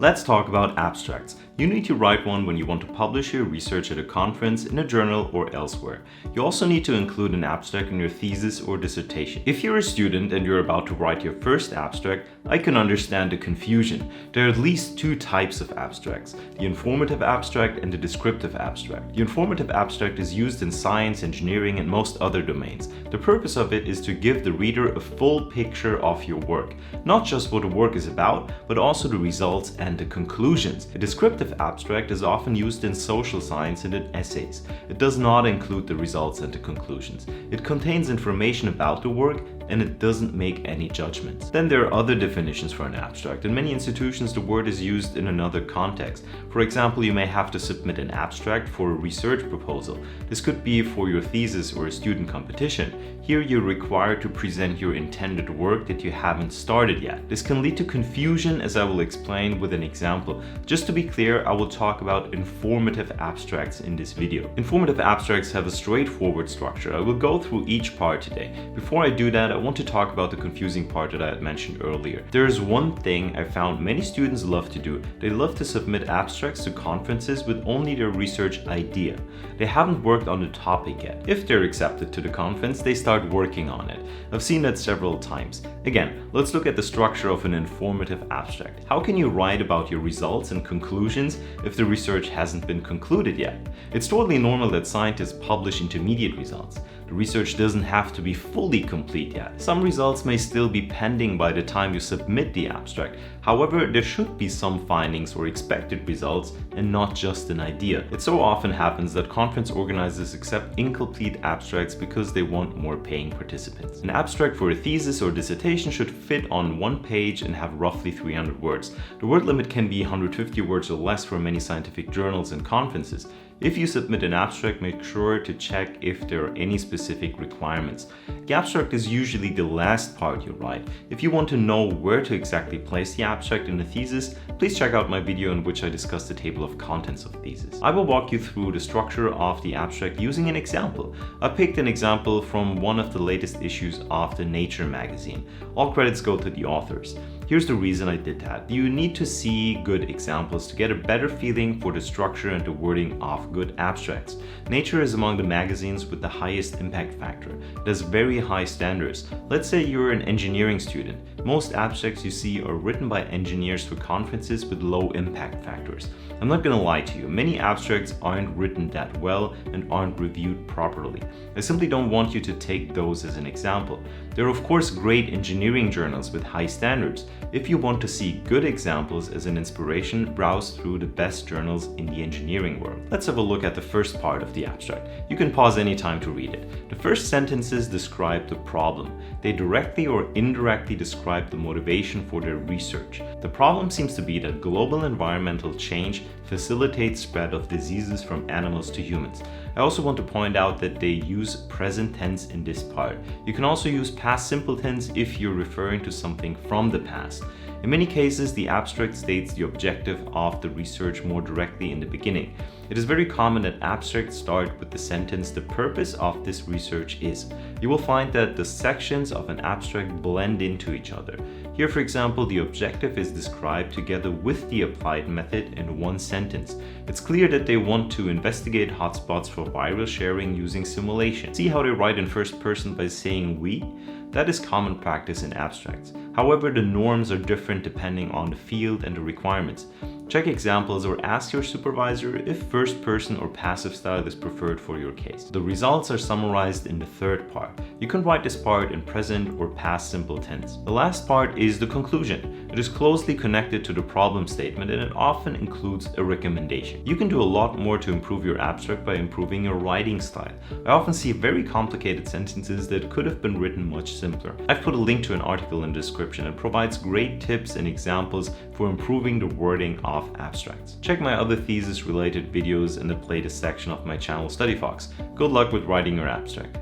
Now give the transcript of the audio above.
Let's talk about abstracts. You need to write one when you want to publish your research at a conference, in a journal, or elsewhere. You also need to include an abstract in your thesis or dissertation. If you're a student and you're about to write your first abstract, I can understand the confusion. There are at least two types of abstracts, the informative abstract and the descriptive abstract. The informative abstract is used in science, engineering, and most other domains. The purpose of it is to give the reader a full picture of your work, not just what the work is about, but also the results and the conclusions. A descriptive abstract is often used in social science and in essays. It does not include the results and the conclusions. It contains information about the work and it doesn't make any judgments. Then there are other definitions for an abstract. In many institutions, the word is used in another context. For example, you may have to submit an abstract for a research proposal. This could be for your thesis or a student competition. Here you're required to present your intended work that you haven't started yet. This can lead to confusion, as I will explain with an example. Just to be clear, I will talk about informative abstracts in this video. Informative abstracts have a straightforward structure. I will go through each part today. Before I do that, I want to talk about the confusing part that I had mentioned earlier. There is one thing I found many students love to do. They love to submit abstracts to conferences with only their research idea. They haven't worked on the topic yet. If they're accepted to the conference, they start working on it. I've seen that several times. Again, let's look at the structure of an informative abstract. How can you write about your results and conclusions if the research hasn't been concluded yet? It's totally normal that scientists publish intermediate results. The research doesn't have to be fully complete yet. Some results may still be pending by the time you submit the abstract. However, there should be some findings or expected results and not just an idea. It so often happens that conference organizers accept incomplete abstracts because they want more paying participants. An abstract for a thesis or dissertation should fit on one page and have roughly 300 words. The word limit can be 150 words or less for many scientific journals and conferences. If you submit an abstract, make sure to check if there are any specific requirements. The abstract is usually the last part you write. If you want to know where to exactly place the abstract in the thesis, please check out my video in which I discuss the table of contents of thesis. I will walk you through the structure of the abstract using an example. I picked an example from one of the latest issues of the Nature magazine. All credits go to the authors. Here's the reason I did that. You need to see good examples to get a better feeling for the structure and the wording of good abstracts. Nature is among the magazines with the highest impact factor. It has very high standards. Let's say you're an engineering student. Most abstracts you see are written by engineers for conferences with low impact factors. I'm not gonna lie to you, many abstracts aren't written that well and aren't reviewed properly. I simply don't want you to take those as an example. There are of course great engineering journals with high standards. If you want to see good examples as an inspiration, browse through the best journals in the engineering world. Let's have a look at the first part of the abstract. You can pause any time to read it. The first sentences describe the problem. They directly or indirectly describe the motivation for their research. The problem seems to be that global environmental change facilitates spread of diseases from animals to humans. I also want to point out that they use present tense in this part. You can also use past simple tense if you're referring to something from the past. In many cases, the abstract states the objective of the research more directly in the beginning. It is very common that abstracts start with the sentence, "The purpose of this research is." You will find that the sections of an abstract blend into each other. Here, for example, the objective is described together with the applied method in one sentence. It's clear that they want to investigate hotspots for viral sharing using simulation. See how they write in first person by saying "we"? That is common practice in abstracts. However, the norms are different depending on the field and the requirements. Check examples or ask your supervisor if first person or passive style is preferred for your case. The results are summarized in the third part. You can write this part in present or past simple tense. The last part is the conclusion. It is closely connected to the problem statement and it often includes a recommendation. You can do a lot more to improve your abstract by improving your writing style. I often see very complicated sentences that could have been written much simpler. I've put a link to an article in the description. It provides great tips and examples for improving the wording of abstracts. Check my other thesis related videos in the playlist section of my channel StudyFox. Good luck with writing your abstract.